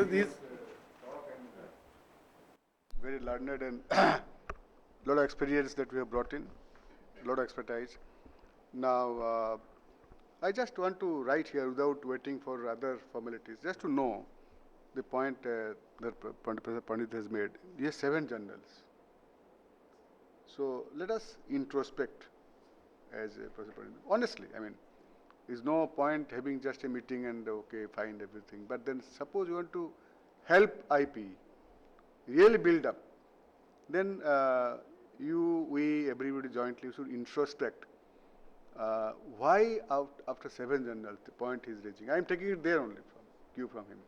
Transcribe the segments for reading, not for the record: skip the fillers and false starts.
These very learned and lot of experience that we have brought in, lot of expertise. Now, I just want to write here without waiting for other formalities, just to know the point that Professor Pandit has made. He has 7 journals. So let us introspect as Professor Pandit. Honestly, I mean, there's no point having just a meeting and okay, find everything. But then suppose you want to help IP, really build up, then we, everybody jointly should introspect. Why after 7 journals, the point he's raising, I'm taking it there only from cue from him.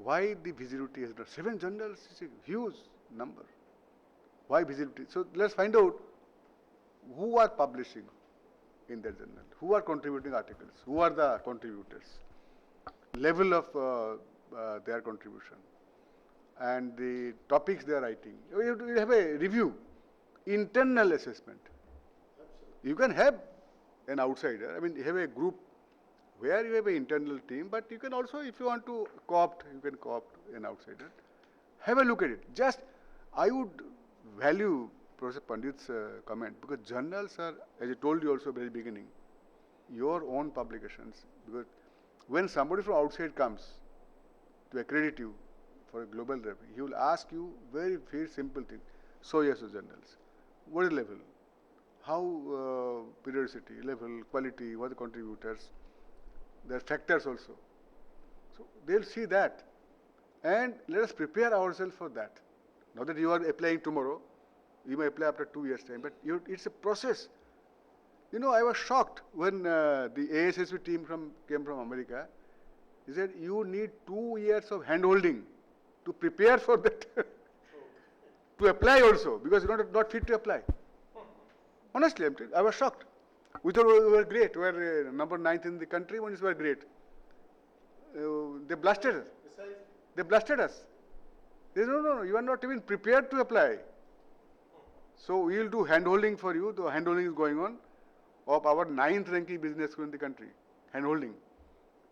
Why the visibility has not? 7 journals is a huge number. Why visibility? So let's find out who are publishing in that journal, who are contributing articles, who are the contributors, level of their contribution, and the topics they are writing. You have a review, internal assessment. Absolutely. You can have an outsider. I mean, you have a group where you have an internal team, but you can also, if you want to co-opt, you can co-opt an outsider. Have a look at it. Just, I would value Professor Pandit's comment, because journals are, as I told you also very beginning, your own publications. Because when somebody from outside comes to accredit you for a global review, he will ask you very simple thing. So yes, journals. What is level? How periodicity, level, quality, what are the contributors? There are factors also. So they'll see that. And let us prepare ourselves for that. Not that you are applying tomorrow, you may apply after 2 years' time, but it's a process. You know, I was shocked when the ASSB team came from America. He said, you need 2 years of hand-holding to prepare for that, to apply also, because you're not fit to apply. Honestly, I was shocked. We thought we were great. We were number 9th in the country when we were great. They blasted us. They blasted us. They said, no, you are not even prepared to apply. So we will do hand-holding for you. The hand-holding is going on of our 9th ranking business school in the country. Hand-holding.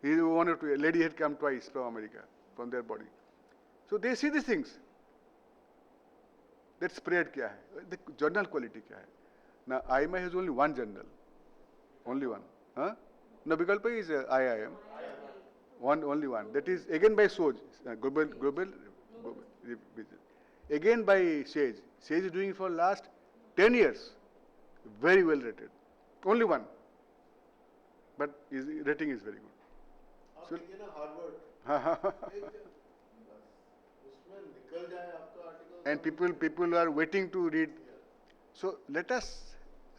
One or two, a lady had come twice from America, from their body. So they see these things. That spread kya hai? The journal quality kya hai? Now, IMI has only one journal. Only one. Huh? No, Vikalpa is IIM. Only one. That is again by SOJ, Global again by SAGE. SAGE is doing it for last 10 years. Very well rated. Only one. But his rating is very good. So, and people are waiting to read. So let us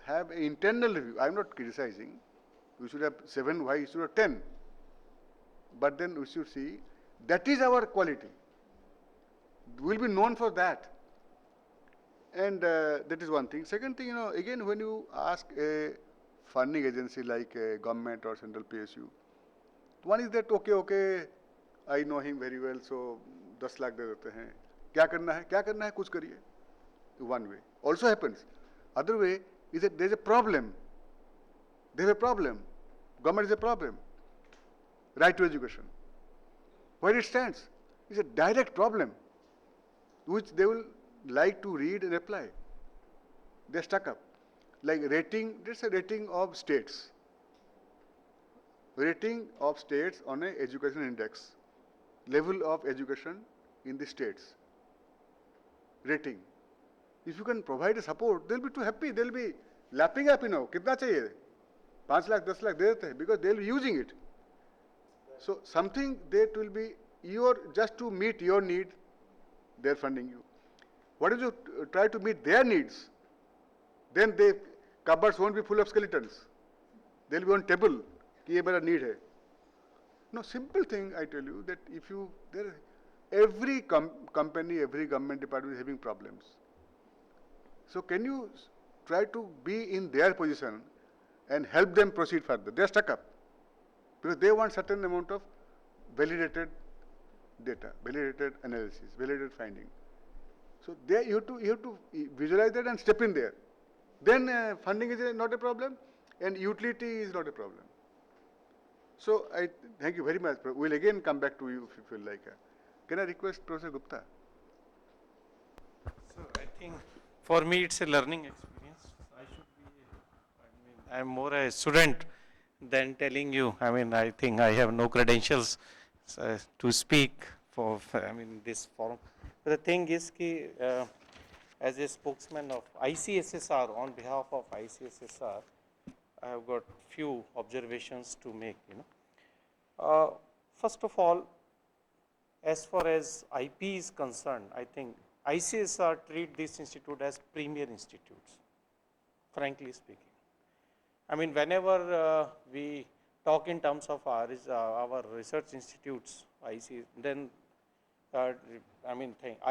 have an internal review. I am not criticizing. We should have 7, why you should have 10. But then we should see, that is our quality. We will be known for that. And that is one thing. Second thing, again, when you ask a funding agency like a government or central PSU, one is that, okay, I know him very well, so 10 lakh de dete hain. Kya karna hai, kuch kariye. One way. Also happens. Other way is that there is a problem. They have a problem. Government is a problem. Right to education. Where it stands is a direct problem, which they will like to read and apply. They're stuck up. Like rating, there's a rating of states. Rating of states on an education index. Level of education in the states. Rating. If you can provide a support, they'll be too happy. They'll be lapping up, Kitna chahiye? 5 lakh, 10 lakh de dete hain, because they'll be using it. So something that will be just to meet your need, they're funding you. What if you try to meet their needs? Then the cupboards won't be full of skeletons. They'll be on table. Ki ye mera need hai. No, simple thing I tell you that every company, every government department is having problems. So can you try to be in their position and help them proceed further? They're stuck up. Because they want certain amount of validated data, validated analysis, validated finding. So there you have to visualize that and step in there. Then funding is not a problem and utility is not a problem. So I thank you very much. We'll again come back to you if you feel like. Can I request Professor Gupta? So I think for me it's a learning experience. I should be, I'm more a student than telling you. I mean, I think I have no credentials to speak this forum. But the thing is, as a spokesman of ICSSR, on behalf of ICSSR, I have got few observations to make. First of all, as far as IP is concerned, I think ICSR treat this institute as premier institutes, frankly speaking. I mean, whenever we talk in terms of our research institutes, then uh,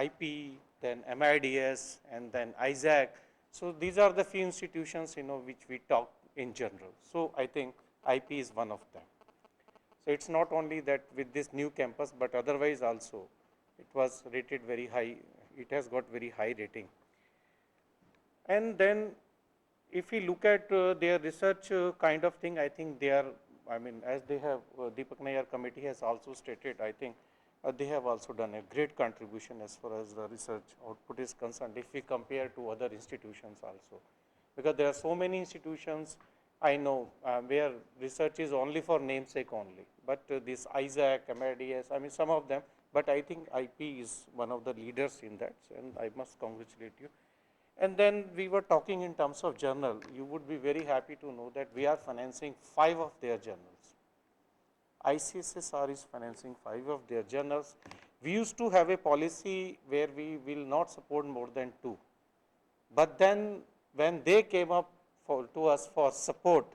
IP, then MIDS, and then ISAC. So these are the few institutions, which we talk in general. So I think IP is one of them. So it's not only that with this new campus, but otherwise also it was rated very high. It has got very high rating. And then if we look at their research kind of thing, I think they are, as they have, Deepak Nayar committee has also stated, I think they have also done a great contribution as far as the research output is concerned, if we compare to other institutions also. Because there are so many institutions I know where research is only for namesake only. But this ISAC, MIDS, some of them, but I think IP is one of the leaders in that, and I must congratulate you. And then we were talking in terms of journal. You would be very happy to know that we are financing 5 of their journals. ICSSR is financing 5 of their journals. We used to have a policy where we will not support more than 2. But then when they came up to us for support,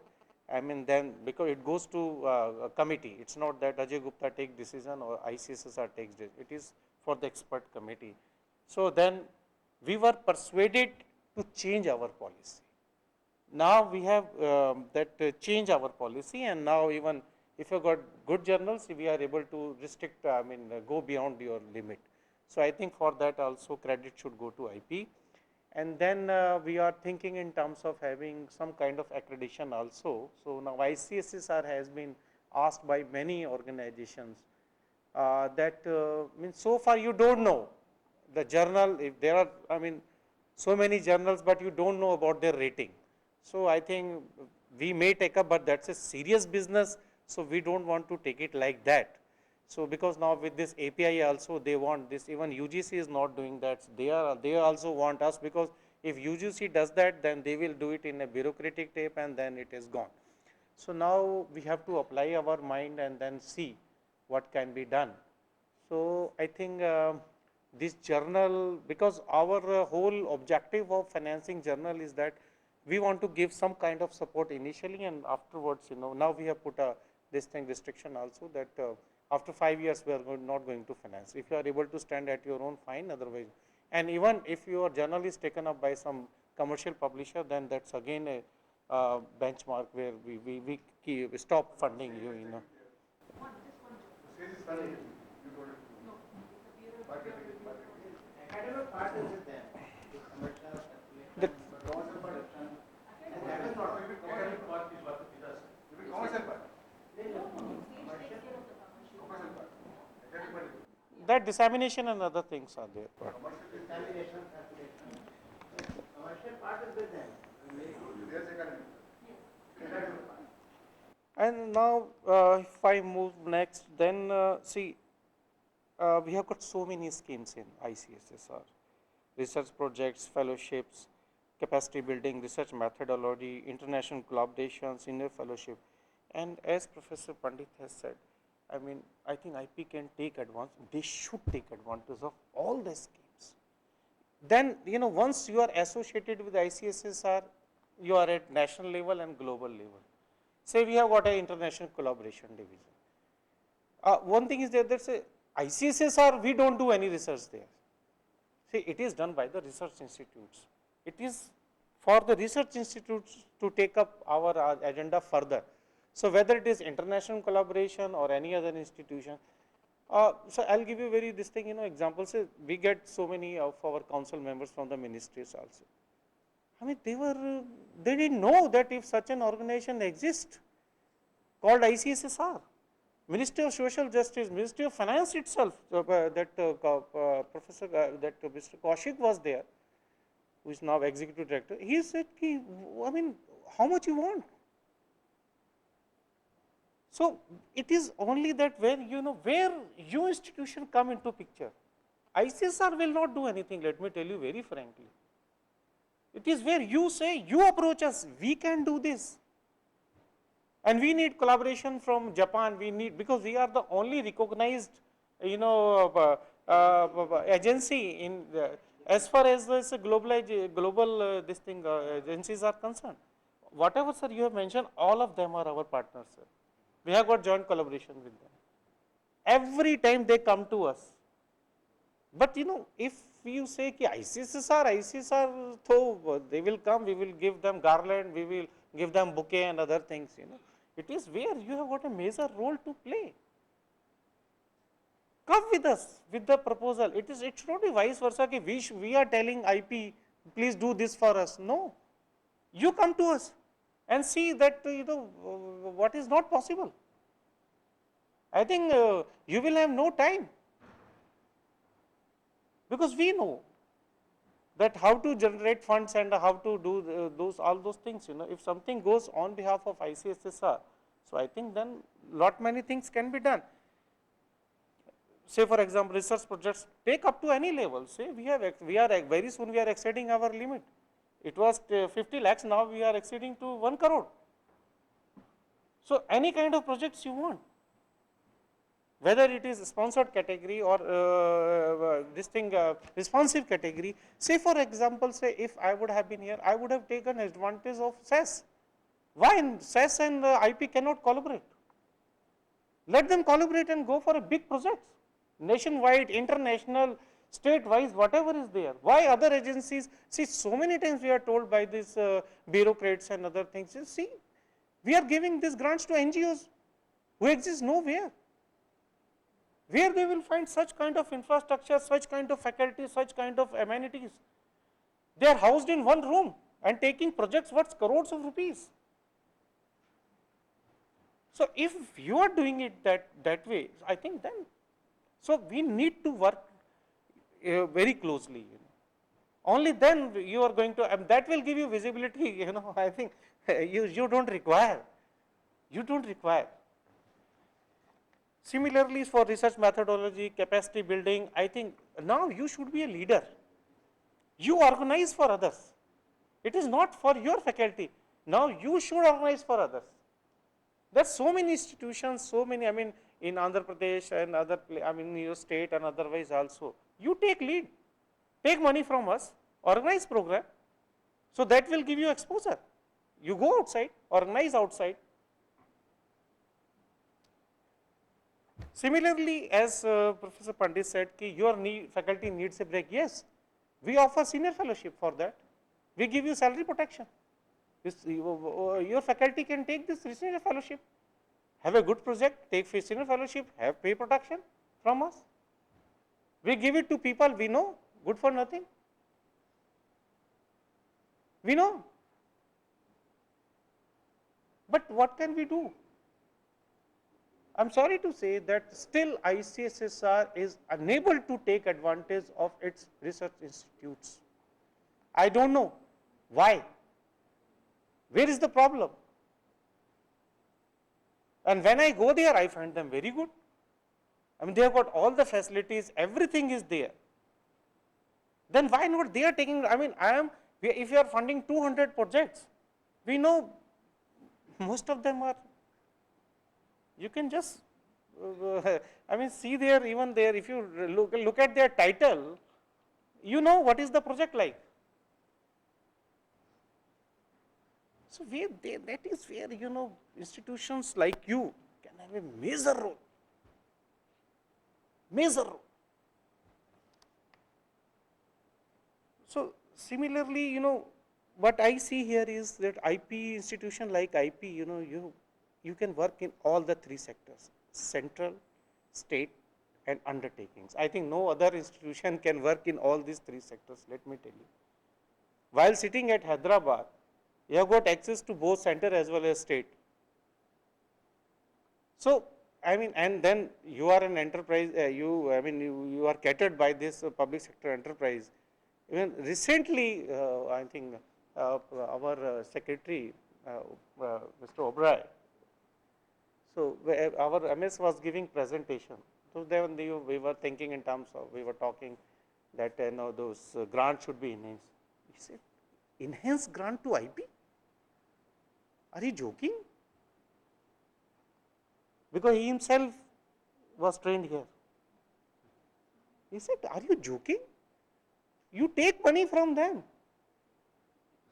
then because it goes to a committee, it's not that Ajay Gupta take decision or ICSSR takes decision. It is for the expert committee. So then we were persuaded to change our policy. Now we have change our policy, and now even if you got good journals, we are able to restrict, go beyond your limit. So I think for that also credit should go to IP. And then we are thinking in terms of having some kind of accreditation also. So now ICSSR has been asked by many organizations means so far you don't know the journal, if there are, so many journals, but you don't know about their rating. So I think we may take up, but that's a serious business, so we don't want to take it like that. So because now with this API also they want this, even UGC is not doing that. They also want us, because if UGC does that, then they will do it in a bureaucratic tape and then it is gone. So now we have to apply our mind and then see what can be done. So I think this journal, because our whole objective of financing journal is that we want to give some kind of support initially, and afterwards, now we have put this thing restriction also, that after 5 years we are not going to finance. If you are able to stand at your own, fine, otherwise. And even if your journal is taken up by some commercial publisher, then that's again a benchmark where we stop funding you. The, that dissemination and other things are there. And now, if I move next, then see, we have got so many schemes in ICSSR: research projects, fellowships, capacity building, research methodology, international collaborations, senior fellowship. And as Professor Pandit has said, I think IP can take advantage, they should take advantage of all the schemes. Then, once you are associated with ICSSR, you are at national level and global level. Say we have got an international collaboration division. One thing is that there's a ICSSR, we don't do any research there. See, it is done by the research institutes. It is for the research institutes to take up our agenda further. So whether it is international collaboration or any other institution, so I'll give you very this thing, examples. We get so many of our council members from the ministries also. They didn't know that if such an organization exists. called ICSSR. Ministry of Social Justice, Ministry of Finance itself, Professor, that Mr. Kaushik was there, who is now Executive Director. He said, I mean, how much you want? So it is only that where where you institution come into picture. ICSR will not do anything, let me tell you very frankly. It is where you say, you approach us, we can do this. And we need collaboration from Japan, we need, because we are the only recognized, agency in, as far as this global agencies are concerned. Whatever, sir, you have mentioned, all of them are our partners, sir. We have got joint collaboration with them. Every time they come to us. But if you say ki ICSR, so they will come, we will give them garland, we will give them bouquet and other things, It is where you have got a major role to play. Come with us, with the proposal. It should not be vice versa, ki we are telling IP, please do this for us. No. You come to us and see that, what is not possible. I think you will have no time. Because we know that how to generate funds and how to do all those things, If something goes on behalf of ICSSR, so I think then lot many things can be done. Say for example, research projects take up to any level. Say we are very soon we are exceeding our limit. It was 50 lakhs, now we are exceeding to 1 crore. So any kind of projects you want. Whether it is sponsored category or responsive category. Say for example, say if I would have been here, I would have taken advantage of SAS. Why SAS and IP cannot collaborate? Let them collaborate and go for a big project, nationwide, international, state-wise, whatever is there. Why other agencies? See, so many times we are told by these bureaucrats and other things. See, we are giving these grants to NGOs who exist nowhere. Where they will find such kind of infrastructure, such kind of faculty, such kind of amenities. They are housed in one room and taking projects worth crores of rupees. So if you are doing it that way, I think then, so we need to work very closely. Only then you are going to, and that will give you visibility. I think you don't require. You don't require. Similarly, for research methodology, capacity building, I think now you should be a leader. You organize for others. It is not for your faculty. Now you should organize for others. There are so many institutions, so many, I mean, in Andhra Pradesh and other, in your state and otherwise also. You take lead, take money from us, organize program. So that will give you exposure. You go outside, organize outside. Similarly, as Professor Pandit said, your faculty needs a break. Yes, we offer senior fellowship for that. We give you salary protection. Your faculty can take this senior fellowship, have a good project, take senior fellowship, have pay protection from us. We give it to people we know, good for nothing. We know. But what can we do? I am sorry to say that still ICSSR is unable to take advantage of its research institutes. I don't know why. Where is the problem? And when I go there, I find them very good. I mean, they have got all the facilities, everything is there. Then why not they are taking, I mean, if you are funding 200 projects, we know most of them are, you can just, I mean, see there, even there, if you look at their title, you know what is the project like. So that is where, institutions like you can have a major role. Major role. So similarly, what I see here is that IP institution like IP, you can work in all the three sectors, central, state and undertakings. I think no other institution can work in all these three sectors, let me tell you. While sitting at Hyderabad, you have got access to both center as well as state. So, I mean, and then you are an enterprise, you are catered by this public sector enterprise. Even recently, I think our secretary, Mr. Oberoi, so our MS was giving presentation. So then we were thinking in terms of, we were talking that those grants should be enhanced. He said, enhance grant to IP? Are you joking? Because he himself was trained here. He said, are you joking? You take money from them.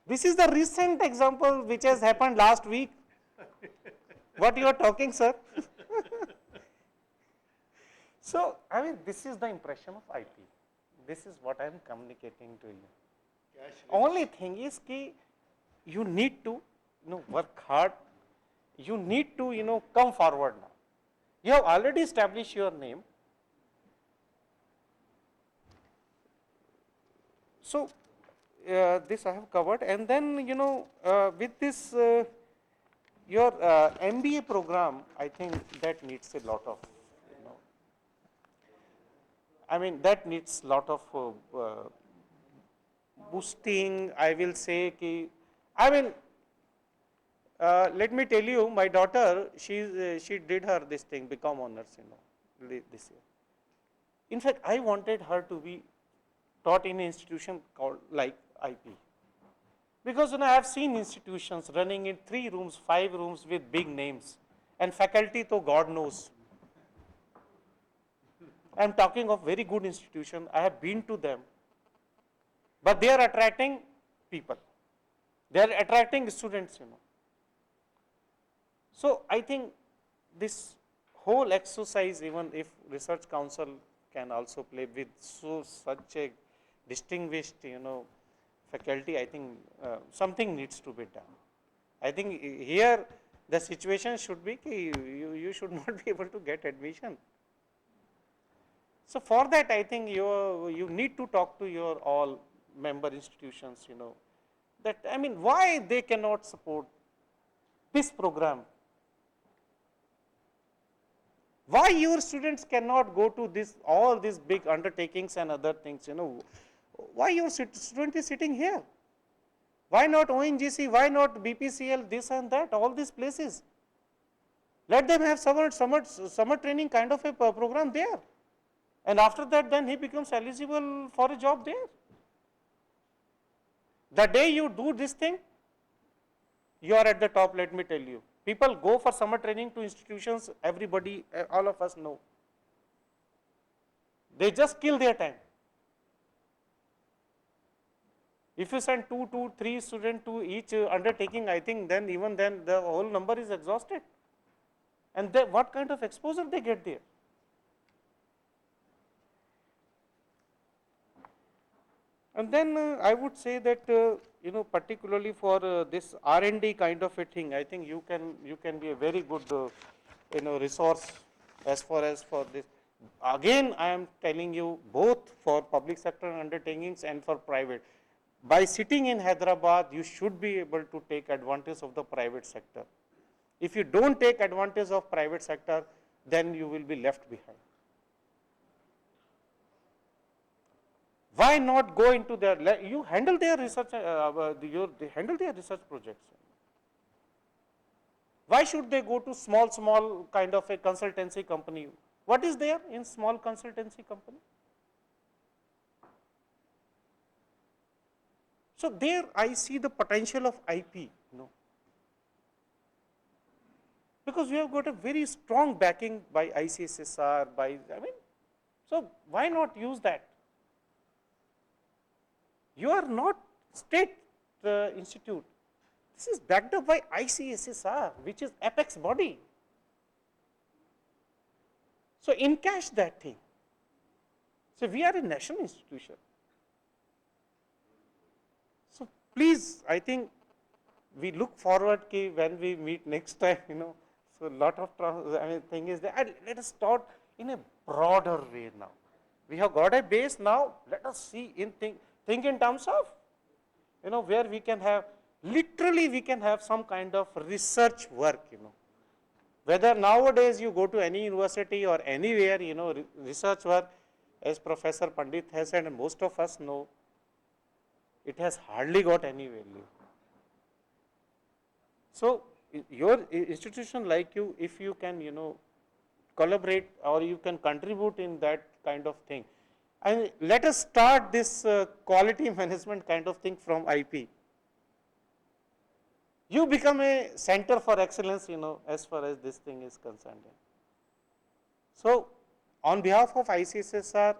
This is the recent example which has happened last week. What you are talking, sir? So, I mean, this is the impression of IP. This is what I am communicating to you. Only thing is ki you need to work hard. You need to come forward now. You have already established your name. So, this I have covered, and then with this your MBA program, I think that needs a lot of I mean that needs lot of boosting. I will say ki I mean let me tell you, my daughter, she did her this thing, become honors, this year. In fact, I wanted her to be taught in an institution called like IP. Because I have seen institutions running in 3 rooms, 5 rooms with big names, and faculty to God knows. I am talking of very good institution. I have been to them, but they are attracting people. They are attracting students. So I think this whole exercise, even if Research Council can also play with such a distinguished, faculty, I think something needs to be done. I think here the situation should be you should not be able to get admission. So for that, I think you need to talk to your all member institutions, that I mean, why they cannot support this program? Why your students cannot go to all these big undertakings and other things? Why your student is sitting here? Why not ONGC? Why not BPCL? This and that, all these places. Let them have summer training kind of a program there. And after that, then he becomes eligible for a job there. The day you do this thing, you are at the top, let me tell you. People go for summer training to institutions, everybody, all of us know. They just kill their time. If you send 2 to 3 students to each undertaking, I think then even then the whole number is exhausted. And what kind of exposure they get there? And then I would say that particularly for this R&D kind of a thing, I think you can be a very good resource as far as for this. Again, I am telling you, both for public sector undertakings and for private. By sitting in Hyderabad, you should be able to take advantage of the private sector. If you don't take advantage of private sector, then you will be left behind. Why not go into their, you handle their research, they handle their research projects. Why should they go to small kind of a consultancy company? What is there in small consultancy company? So there I see the potential of IP, because we have got a very strong backing by ICSSR, so why not use that? You are not state institute. This is backed up by ICSSR, which is apex body. So encash that thing. So we are a national institution. So please, I think we look forward when we meet next time, so lot of thing is there. And let us start in a broader way now. We have got a base now. Let us see think in terms of, where we can have, literally we can have some kind of research work, Whether nowadays you go to any university or anywhere, research work, as Professor Pandit has said, and most of us know, it has hardly got any value. So, your institution like you, if you can, collaborate or you can contribute in that kind of thing. And let us start this quality management kind of thing from IP. You become a center for excellence, as far as this thing is concerned. So, on behalf of ICSSR,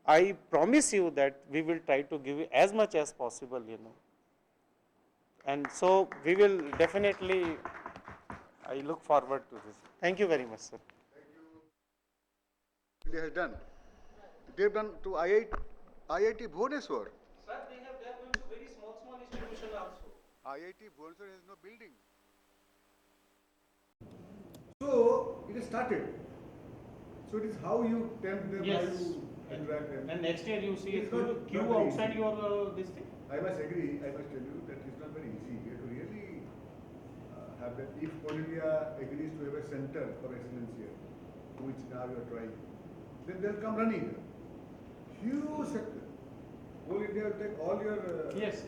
I promise you that we will try to give you as much as possible, And so, we will definitely, I look forward to this. Thank you very much, sir. India has done. They've done to IIT Bhubaneswar. Sir, they are going to very small institution also. IIT Bhubaneswar has no building. So it has started. So it is how you tempt them, how you interact them. And next year you see It's not queue very outside easy. your this thing. I must agree, I must tell you that it's not very easy. You have to really have that. If Coal India agrees to have a center for excellence here, which now you are trying, then they'll come running. Huge sector. Coal India will take all your. Yes.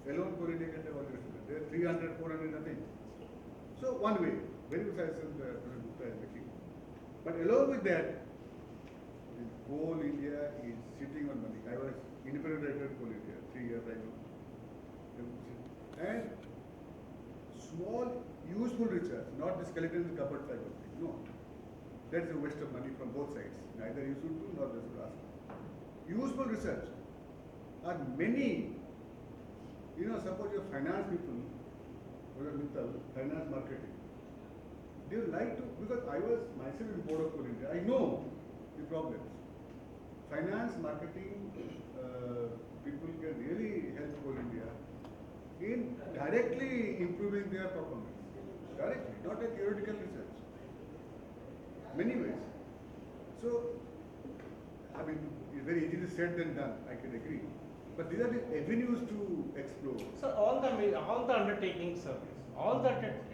Alone Coal India can take all your sector. There are 300, 400, nothing. So one way, very good suggestion President Gupta is making. But along with that, Coal India is sitting on money. I was independent director of Coal India 3 years ago. And small, useful research, not the skeleton in the cupboard type of thing. No. That's a waste of money from both sides. Neither you should do nor they should ask. Useful research are many. Suppose your finance people, finance marketing, they would like to, because I was myself in board of Coal India, I know the problems. Finance marketing people can really help Coal India in directly improving their performance. Directly, not a theoretical research. Many ways. So, I mean, it's very easily said than done, I can agree. But these are the avenues to explore. So all the undertakings, sir, all the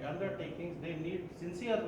undertakings, they need sincere